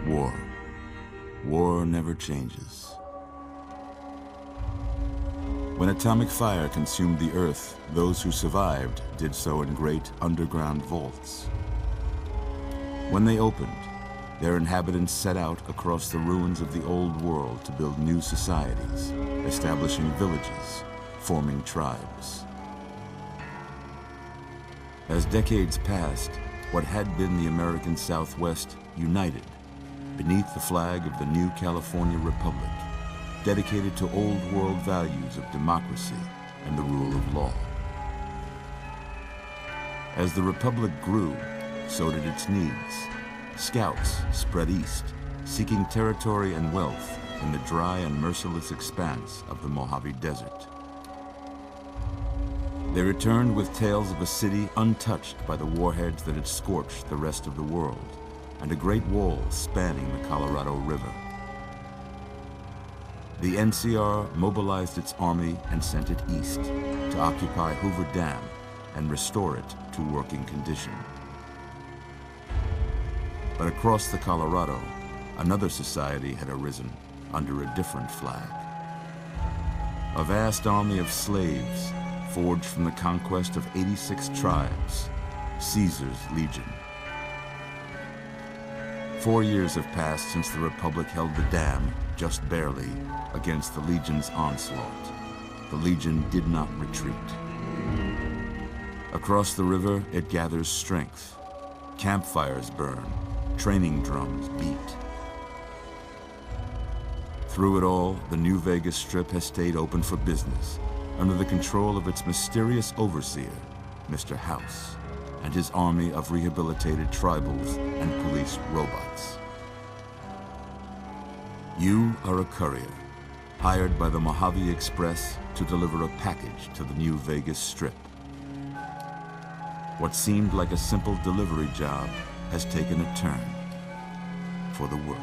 War. War never changes. When atomic fire consumed the Earth, those who survived did so in great underground vaults. When they opened, their inhabitants set out across the ruins of the old world to build new societies, establishing villages, forming tribes. As decades passed, what had been the American Southwest united beneath the flag of the new California Republic, dedicated to old world values of democracy and the rule of law. As the Republic grew, so did its needs. Scouts spread east, seeking territory and wealth in the dry and merciless expanse of the Mojave Desert. They returned with tales of a city untouched by the warheads that had scorched the rest of the world, and a great wall spanning the Colorado River. The NCR mobilized its army and sent it east to occupy Hoover Dam and restore it to working condition. But across the Colorado, another society had arisen under a different flag. A vast army of slaves forged from the conquest of 86 tribes, Caesar's Legion. 4 years have passed since the Republic held the dam, just barely, against the Legion's onslaught. The Legion did not retreat. Across the river, it gathers strength. Campfires burn, training drums beat. Through it all, the New Vegas Strip has stayed open for business, under the control of its mysterious overseer, Mr. House, and his army of rehabilitated tribals and police robots. You are a courier, hired by the Mojave Express to deliver a package to the New Vegas Strip. What seemed like a simple delivery job has taken a turn for the worse.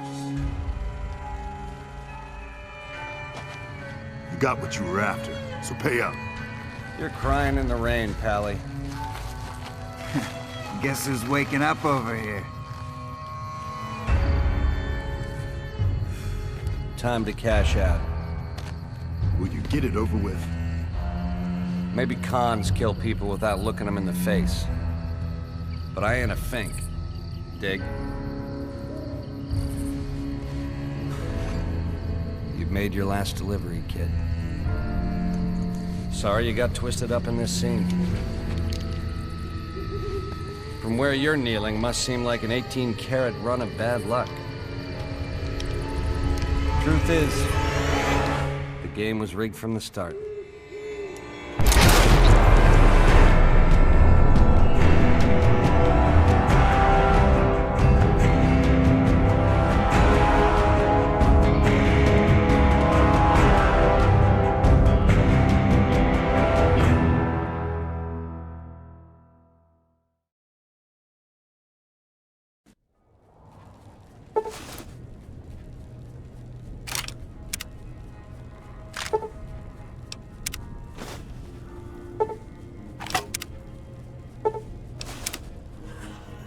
You got what you were after, so pay up. You're crying in the rain, Pally. Guess who's waking up over here? Time to cash out. Will you get it over with? Maybe cons kill people without looking them in the face. But I ain't a fink. Dig? You've made your last delivery, kid. Sorry you got twisted up in this scene. From where you're kneeling must seem like an 18-carat run of bad luck. Truth is, the game was rigged from the start.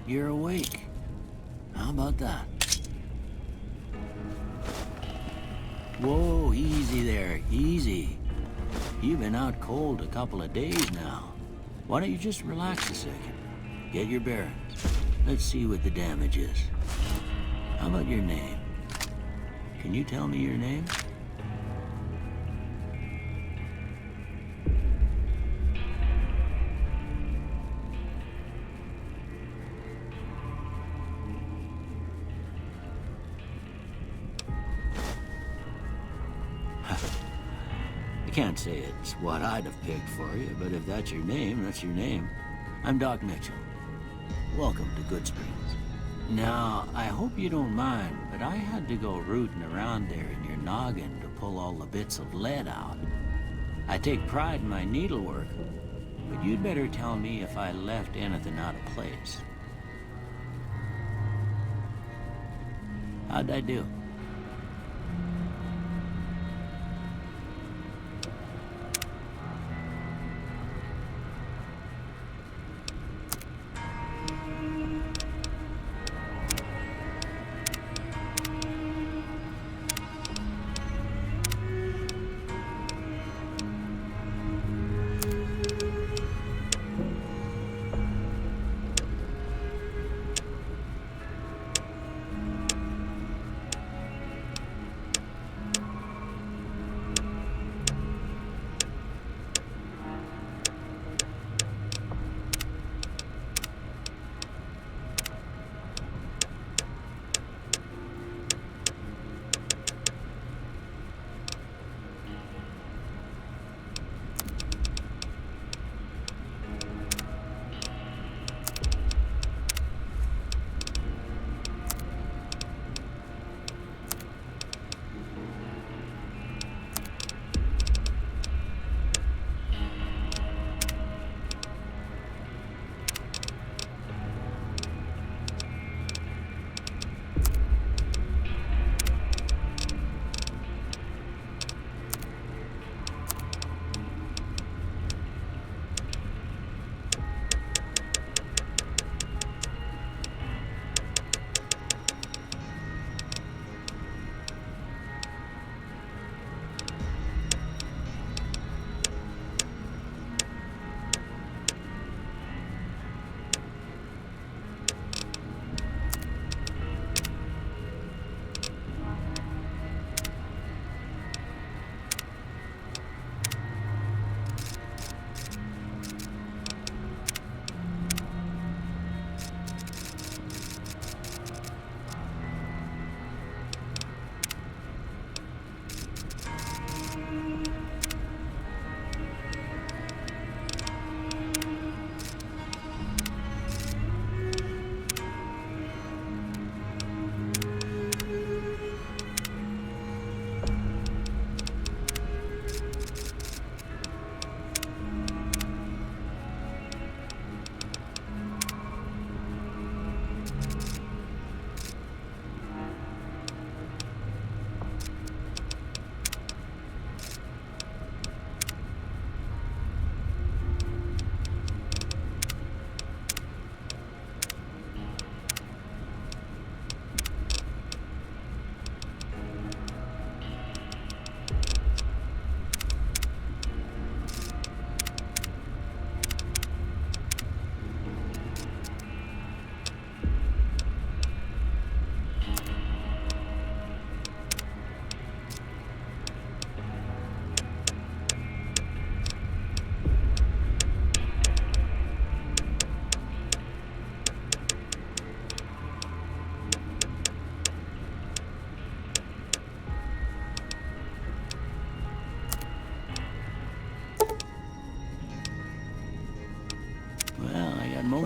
You're awake. How about that? Whoa, easy there, easy. You've been out cold a couple of days now. Why don't you just relax a second? Get your bearings. Let's see what the damage is. How about your name? Can you tell me your name? I can't say it's what I'd have picked for you, but if that's your name, that's your name. I'm Doc Mitchell. Welcome to Goodsprings. Now, I hope you don't mind, but I had to go rooting around there in your noggin to pull all the bits of lead out. I take pride in my needlework, but you'd better tell me if I left anything out of place. How'd I do?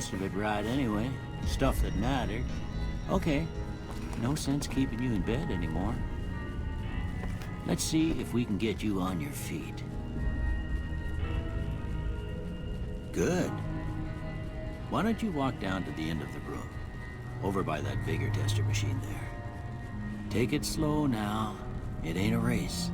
most of it right anyway. Stuff that mattered. Okay, no sense keeping you in bed anymore. Let's see if we can get you on your feet. Good. Why don't you walk down to the end of the room, over by that vigor tester machine there. Take it slow now. It ain't a race.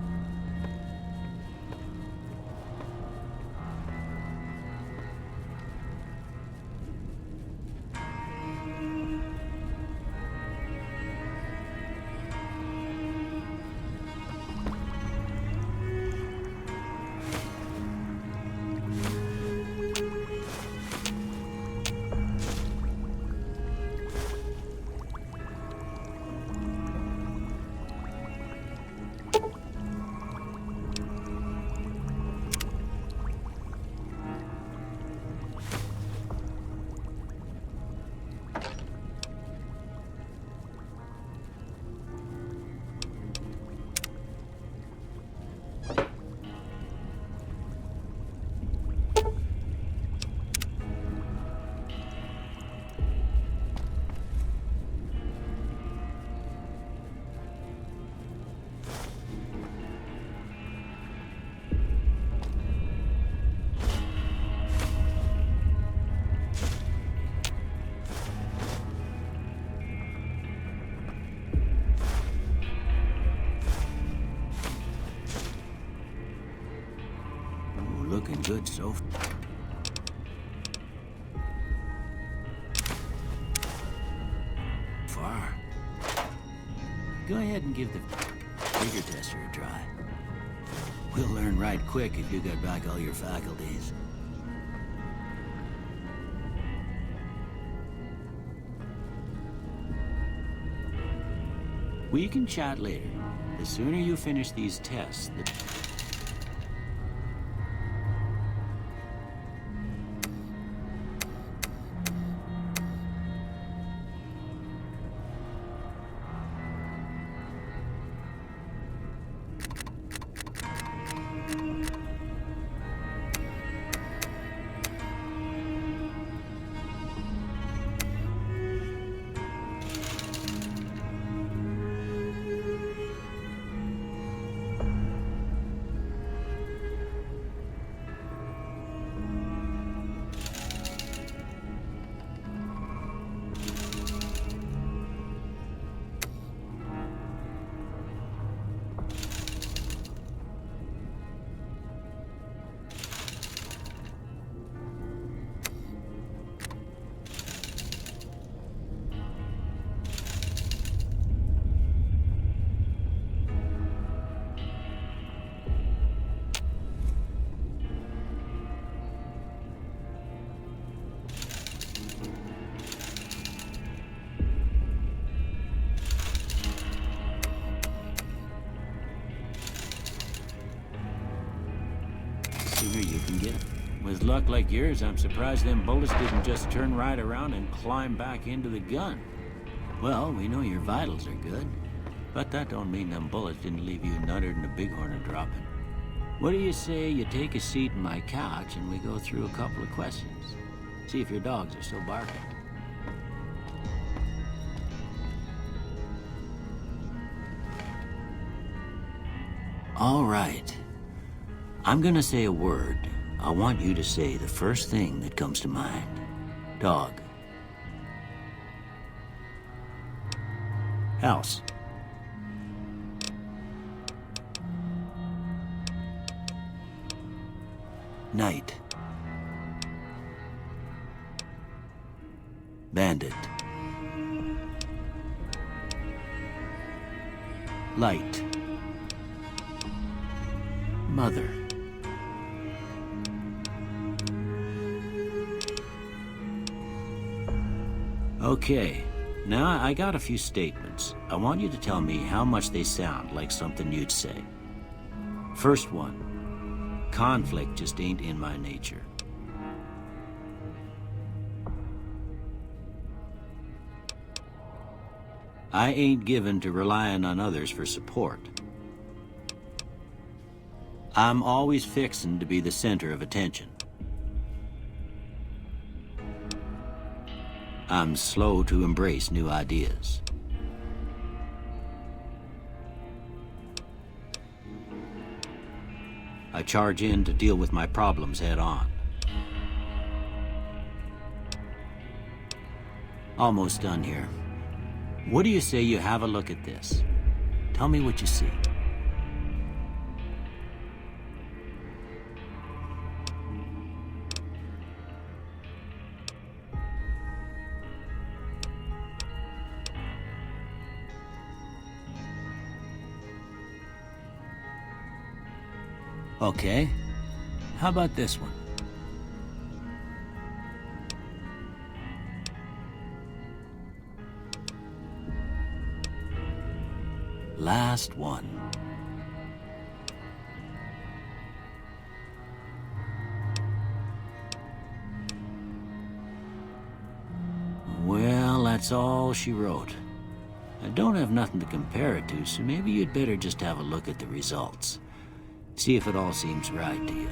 Looking good so far. Go ahead and give the vigor tester a try. We'll learn right quick if you got back all your faculties. We can chat later. The sooner you finish these tests, the... sooner you can get it. With luck like yours, I'm surprised them bullets didn't just turn right around and climb back into the gun. Well, we know your vitals are good, but that don't mean them bullets didn't leave you nuttered and a bighorn a-dropping. What do you say you take a seat in my couch and we go through a couple of questions? See if your dogs are still barking. All right. I'm gonna say a word. I want you to say the first thing that comes to mind. Dog. House. Night. Bandit. Light. Mother. Okay, now I got a few statements. I want you to tell me how much they sound like something you'd say. First one, conflict just ain't in my nature. I ain't given to relying on others for support. I'm always fixin' to be the center of attention. I'm slow to embrace new ideas. I charge in to deal with my problems head on. Almost done here. What do you say you have a look at this? Tell me what you see. Okay. How about this one? Last one. Well, that's all she wrote. I don't have nothing to compare it to, so maybe you'd better just have a look at the results. See if it all seems right to you.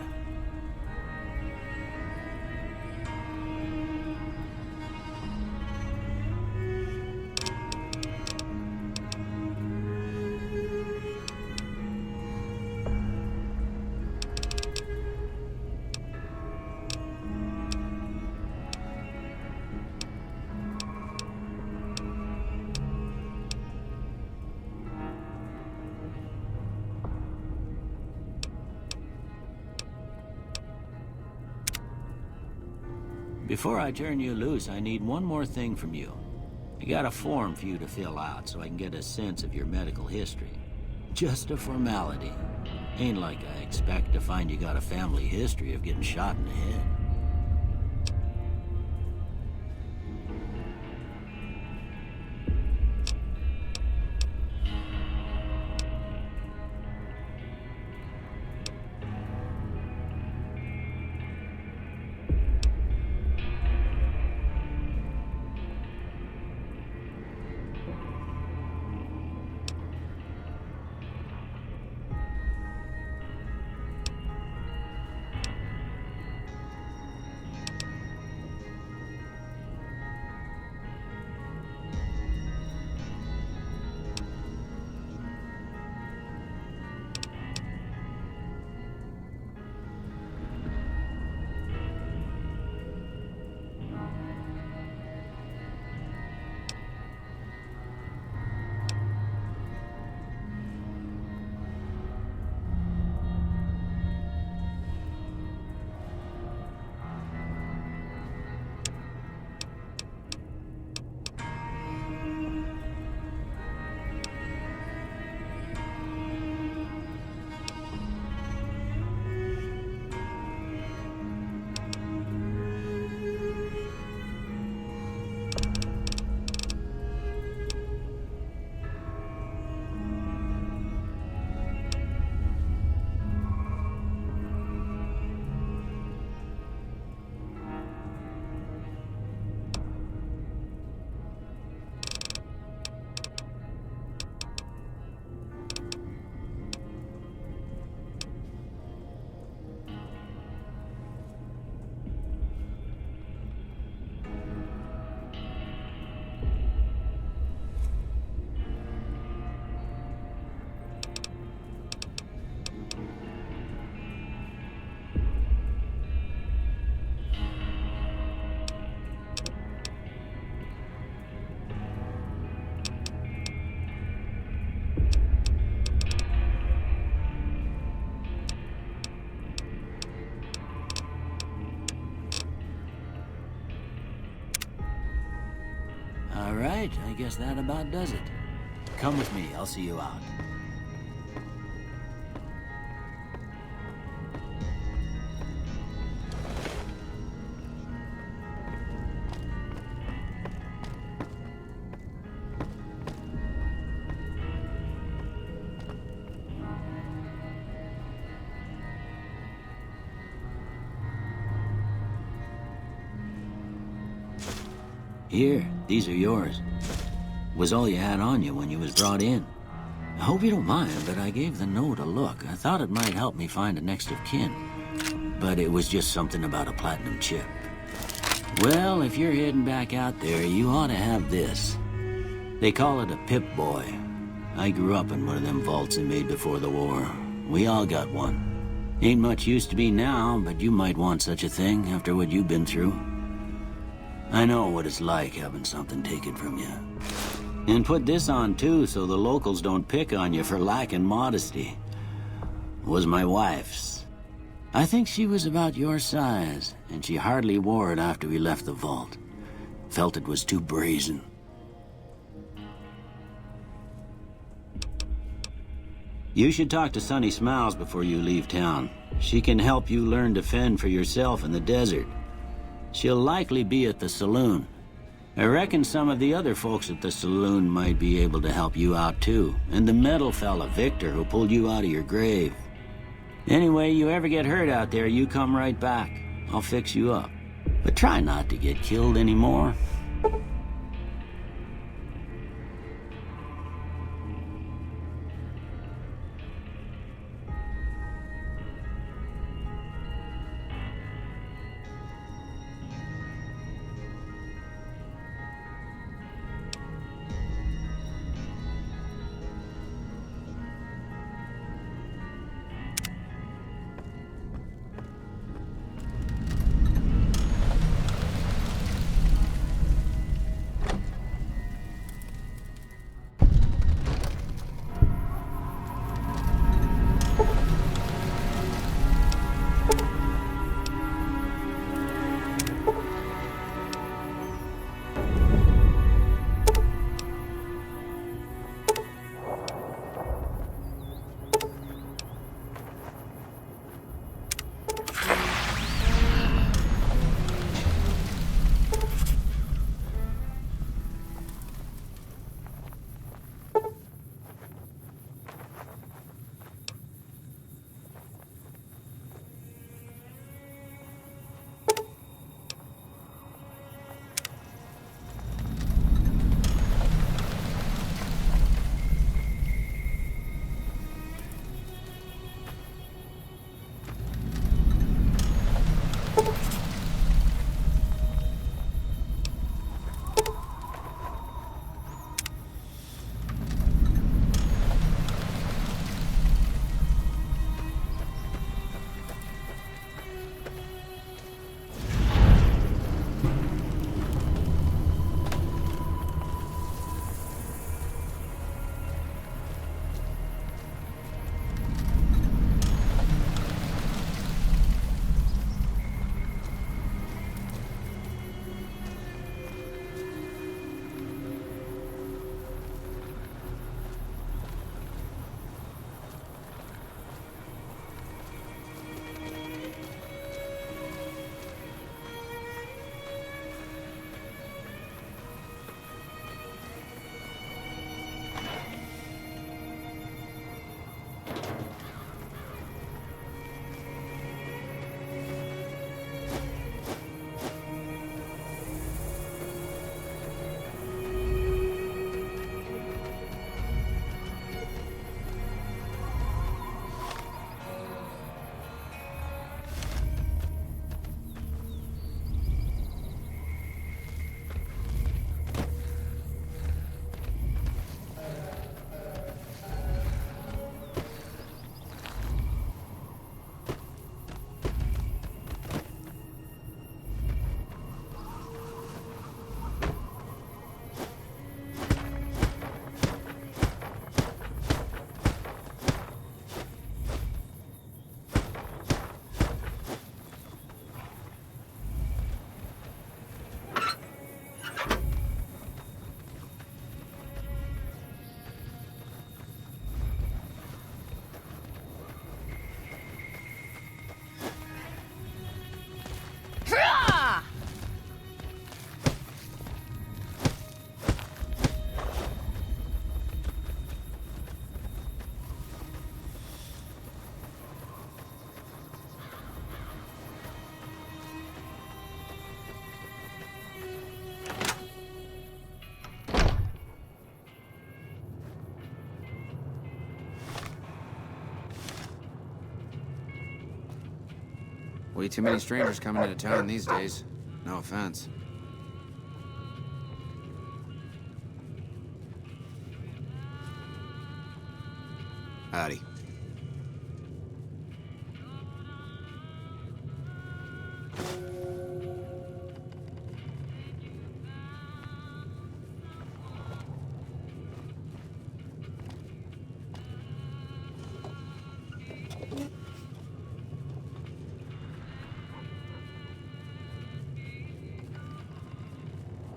Before I turn you loose, I need one more thing from you. I got a form for you to fill out so I can get a sense of your medical history. Just a formality. Ain't like I expect to find you got a family history of getting shot in the head. All right, I guess that about does it. Come with me, I'll see you out. Here, these are yours. Was all you had on you when you was brought in. I hope you don't mind, but I gave the note a look. I thought it might help me find a next of kin. But it was just something about a platinum chip. Well, if you're heading back out there, you ought to have this. They call it a Pip-Boy. I grew up in one of them vaults they made before the war. We all got one. Ain't much use to me now, but you might want such a thing after what you've been through. I know what it's like having something taken from you. And put this on too, so the locals don't pick on you for lacking modesty. It was my wife's. I think she was about your size, and she hardly wore it after we left the vault. Felt it was too brazen. You should talk to Sunny Smiles before you leave town. She can help you learn to fend for yourself in the desert. She'll likely be at the saloon. I reckon some of the other folks at the saloon might be able to help you out too. And the metal fella, Victor, who pulled you out of your grave. Anyway, you ever get hurt out there, you come right back. I'll fix you up. But try not to get killed anymore. Way too many strangers coming into town these days. No offense. Howdy.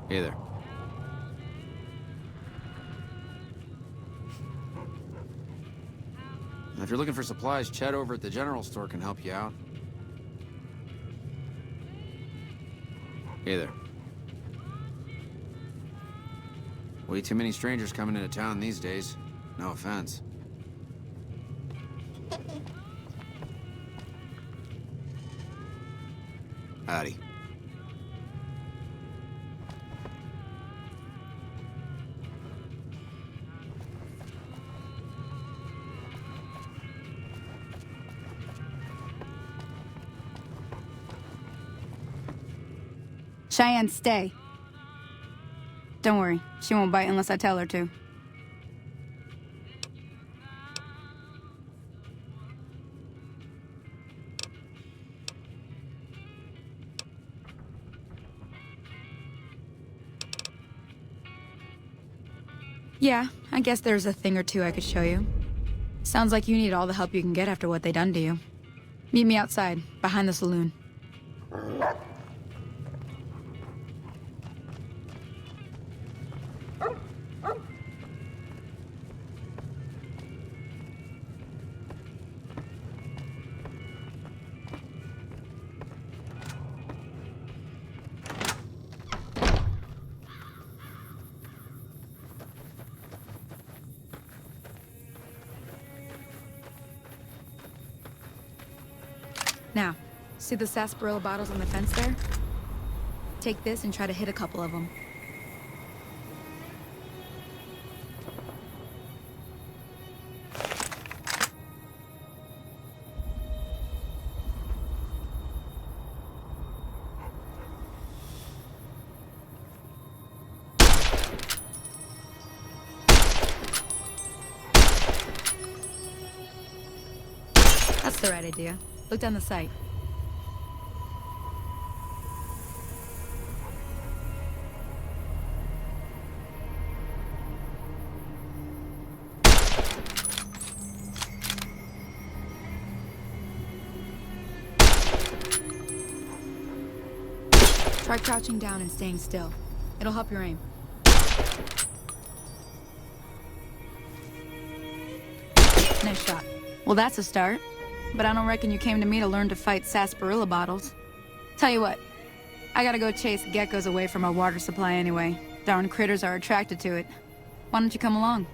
Hey there. If you're looking for supplies, Chet over at the general store can help you out. Hey there. Way too many strangers coming into town these days. No offense. Howdy. Cheyenne, stay. Don't worry, she won't bite unless I tell her to. Yeah, I guess there's a thing or two I could show you. Sounds like you need all the help you can get after what they done to you. Meet me outside, behind the saloon. Now, see the sarsaparilla bottles on the fence there? Take this and try to hit a couple of them. That's the right idea. Look down the sight. Try crouching down and staying still. It'll help your aim. Nice shot. Well, that's a start. But I don't reckon you came to me to learn to fight sarsaparilla bottles. Tell you what, I gotta go chase geckos away from our water supply anyway. Darn critters are attracted to it. Why don't you come along?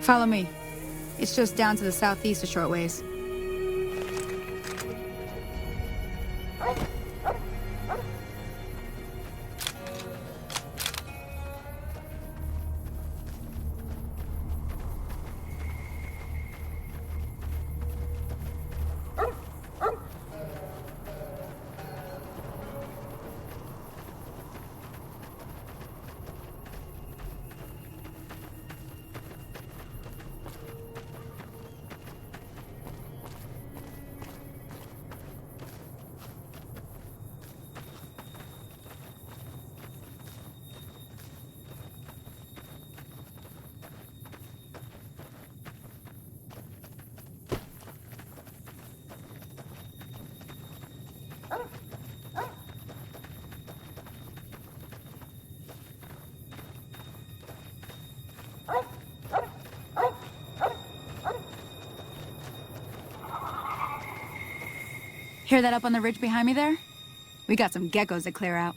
Follow me. It's just down to the southeast a short ways. Hear that up on the ridge behind me there? We got some geckos to clear out.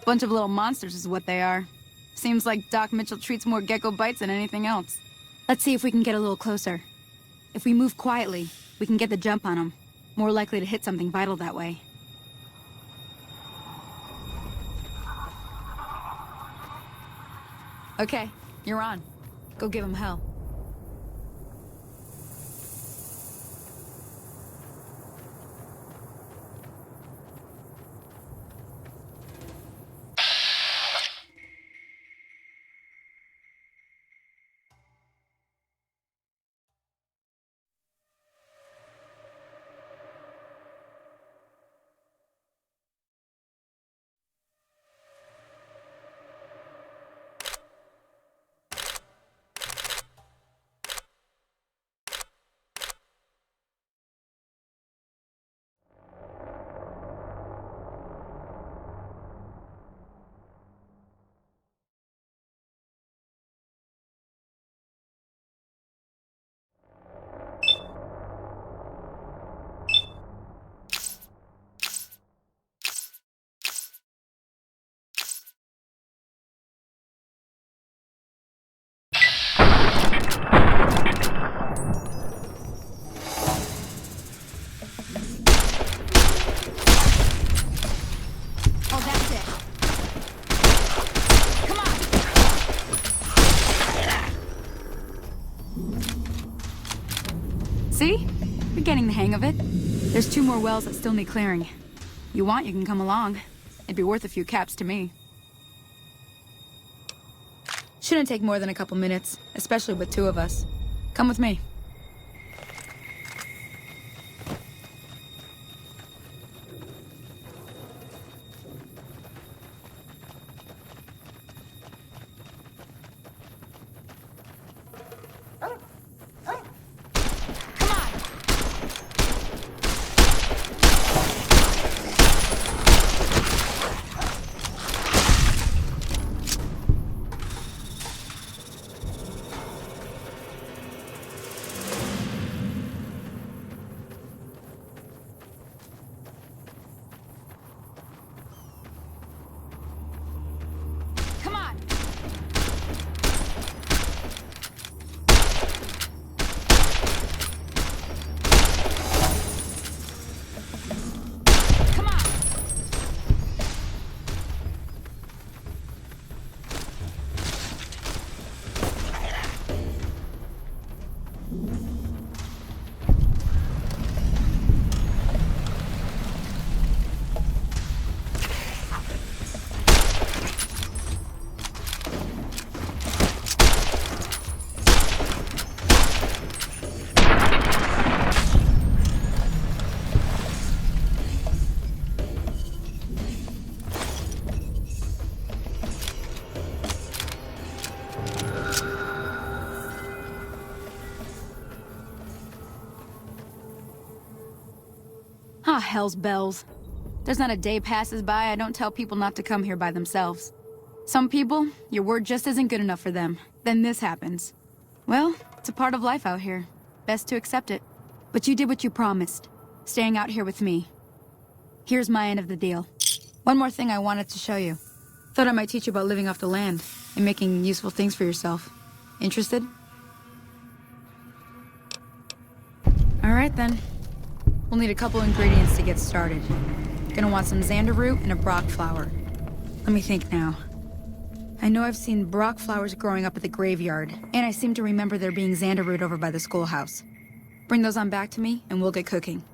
Bunch of little monsters is what they are. Seems like Doc Mitchell treats more gecko bites than anything else. Let's see if we can get a little closer. If we move quietly, we can get the jump on them. More likely to hit something vital that way. Okay, you're on. Go give them hell. it. Come on. See? You're getting the hang of it. There's 2 more wells that still need clearing. You want, you can come along. It'd be worth a few caps to me. Shouldn't take more than a couple minutes, especially with 2 of us. Come with me. Ah, hell's bells. There's not a day passes by I don't tell people not to come here by themselves. Some people, your word just isn't good enough for them. Then this happens. Well, it's a part of life out here. Best to accept it. But you did what you promised, staying out here with me. Here's my end of the deal. One more thing I wanted to show you. Thought I might teach you about living off the land and making useful things for yourself. Interested? All right then. We'll need a couple ingredients to get started. Gonna want some xander root and a brock flower. Let me think now. I know I've seen brock flowers growing up at the graveyard, and I seem to remember there being xander root over by the schoolhouse. Bring those on back to me, and we'll get cooking.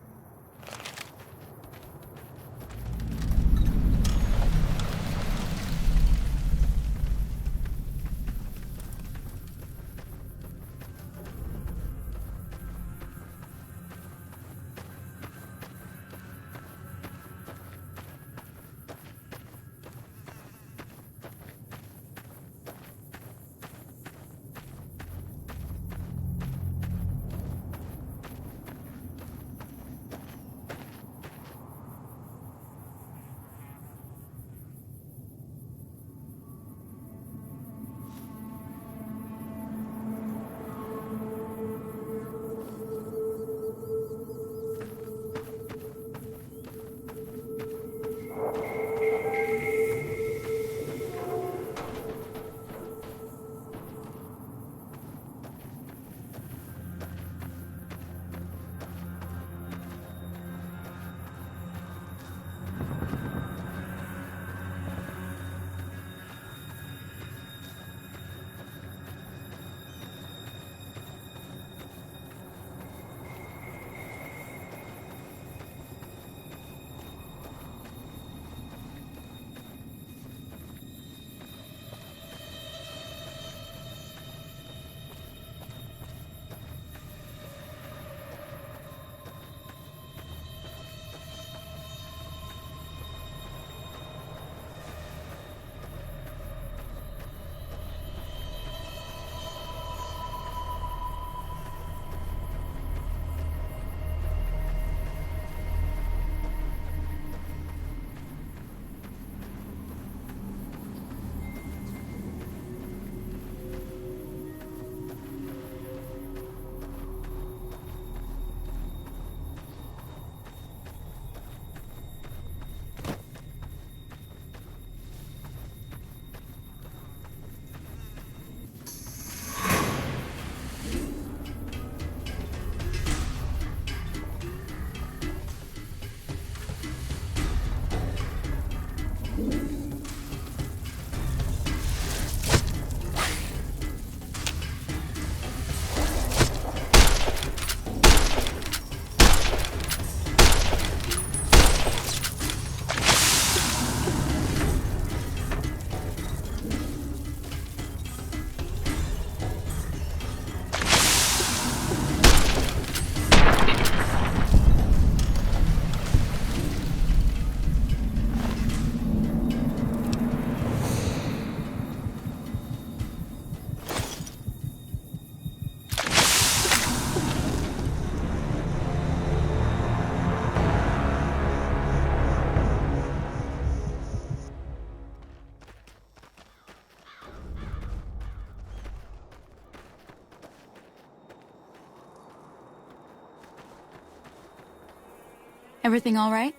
Everything all right?